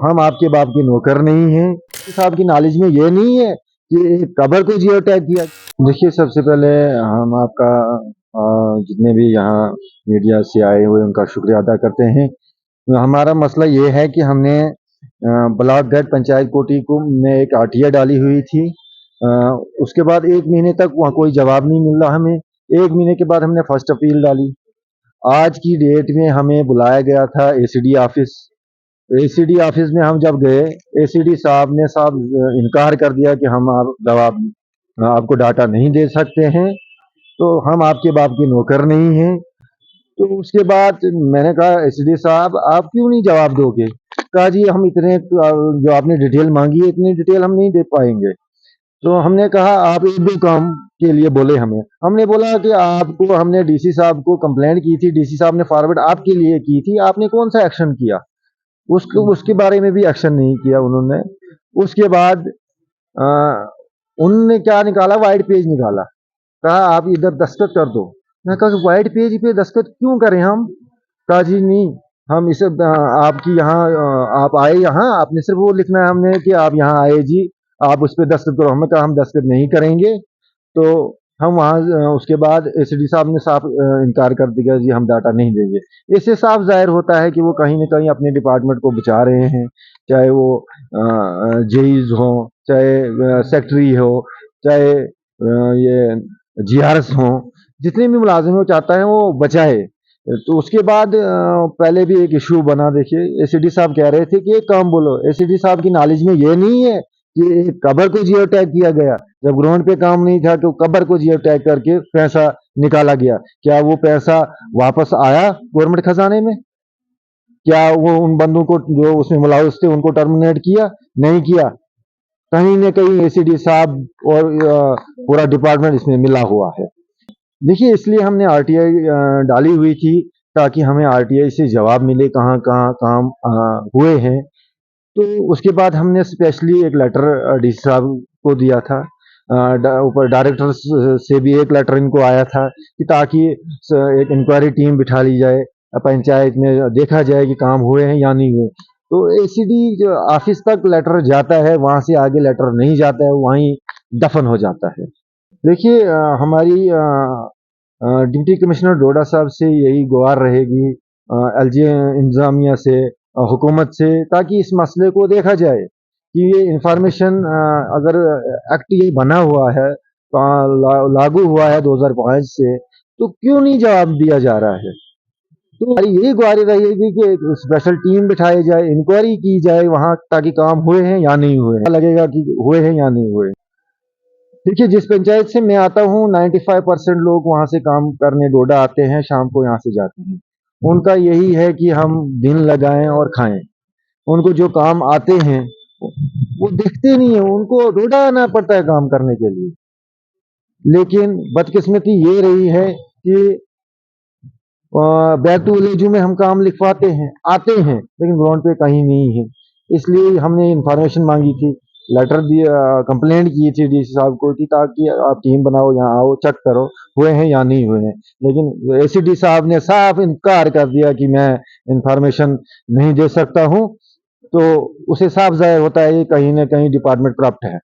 हम आपके बाप के नौकर नहीं हैं। साहब की नॉलेज में ये नहीं है कि कबर को जियो टैग किया। देखिए, सबसे पहले हम आपका जितने भी यहाँ मीडिया से आए हुए उनका शुक्रिया अदा करते हैं। हमारा मसला ये है कि हमने ब्लॉक गढ़ पंचायत कोटी को में एक आरटीआई डाली हुई थी। उसके बाद 1 महीने तक वहाँ कोई जवाब नहीं मिल रहा हमें। 1 महीने के बाद हमने फर्स्ट अपील डाली। आज की डेट में हमें बुलाया गया था एसीडी ऑफिस। एसीडी ऑफिस में हम जब गए, एसीडी साहब ने इनकार कर दिया कि हम आप जवाब आपको डाटा नहीं दे सकते हैं, तो हम आपके बाप के नौकर नहीं हैं। तो उसके बाद मैंने कहा, एसीडी साहब आप क्यों नहीं जवाब दोगे? कहा जी हम इतने जो आपने डिटेल मांगी है इतनी डिटेल हम नहीं दे पाएंगे। तो हमने कहा आप एक दो काम के लिए बोले हमें। हमने बोला कि आपको हमने डीसी साहब को कंप्लेंट की थी, डीसी साहब ने फॉरवर्ड आपके लिए की थी, आपने कौन सा एक्शन किया? उसके बारे में भी एक्शन नहीं किया उन्होंने। उसके बाद अ, उन्होंने क्या निकाला, वाइट पेज निकाला। कहा आप इधर दस्तखत कर दो। मैं कहा वाइट पेज पे दस्तखत क्यों करें हम? कहा जी नहीं, हम इसे आपकी यहाँ आप आए यहाँ, आपने सिर्फ वो लिखना है हमने कि आप यहाँ आए जी, आप उस पर दस्तखत करो। हमने कहा हम दस्तखत नहीं करेंगे। तो हम वहाँ उसके बाद एसीडी साहब ने साफ इनकार कर दिया, जी हम डाटा नहीं देंगे। इससे साफ जाहिर होता है कि वो कहीं न कहीं अपने डिपार्टमेंट को बचा रहे हैं, चाहे वो जेईज हो, चाहे सेक्रेटरी हो, चाहे ये जीआरएस हो, जितने भी मुलाजिम वो चाहता है वो बचाए। तो उसके बाद पहले भी एक इशू बना। देखिए, एसीडी साहब कह रहे थे कि एक काम बोलो। एसीडी साहब की नॉलेज में ये नहीं है कि कबर को जियो टैग किया गया। जब ग्राउंड पे काम नहीं था तो कबर को जियो टैग करके पैसा निकाला गया। क्या वो पैसा वापस आया गवर्नमेंट खजाने में? क्या वो उन बंदों को जो उसमें मुलविस थे उनको टर्मिनेट किया? नहीं किया। कहीं न कहीं एसीडी साहब और पूरा डिपार्टमेंट इसमें मिला हुआ है। देखिए, इसलिए हमने आरटीआई डाली हुई थी ताकि हमें आरटीआई से जवाब मिले कहाँ-कहाँ काम हुए हैं। तो उसके बाद हमने स्पेशली एक लेटर डीसी साहब को दिया था। ऊपर डायरेक्टर से भी एक लेटर इनको आया था कि ताकि एक इंक्वायरी टीम बिठा ली जाए, पंचायत में देखा जाए कि काम हुए हैं या नहीं हुए। तो एसीडी ऑफिस तक लेटर जाता है, वहां से आगे लेटर नहीं जाता है, वहीं दफन हो जाता है। देखिए, हमारी डिप्टी कमिश्नर डोडा साहब से यही गुहार रहेगी, एलजी इंतजामिया से, हुकूमत से, ताकि इस मसले को देखा जाए कि ये इंफॉर्मेशन अगर एक्ट ये बना हुआ है, लागू हुआ है 2005 से, तो क्यों नहीं जवाब दिया जा रहा है? तो हमारी यही गुहारी रहेगी कि एक स्पेशल टीम बिठाई जाए, इंक्वायरी की जाए वहां, ताकि काम हुए हैं या नहीं हुए हैं, लगेगा कि हुए हैं या नहीं हुए। देखिए, जिस पंचायत से मैं आता हूँ 95% लोग वहाँ से काम करने डोडा आते हैं, शाम को यहाँ से जाते हैं। उनका यही है कि हम दिन लगाएं और खाएं। उनको जो काम आते हैं वो दिखते नहीं है, उनको डोडा आना पड़ता है काम करने के लिए। लेकिन बदकिस्मती ये रही है कि बैक टू विलेज में हम काम लिखवाते हैं, आते हैं, लेकिन ग्राउंड पे कहीं नहीं है। इसलिए हमने इंफॉर्मेशन मांगी थी, लेटर दिया, कंप्लेंट की थी डीसी साहब को कि ताकि आप टीम बनाओ, यहाँ आओ, चेक करो हुए हैं या नहीं हुए हैं। लेकिन एसीडी साहब ने साफ इनकार कर दिया कि मैं इंफॉर्मेशन नहीं दे सकता हूँ। तो उसे साफ जाहिर होता है कि कहीं ना कहीं डिपार्टमेंट करप्ट है।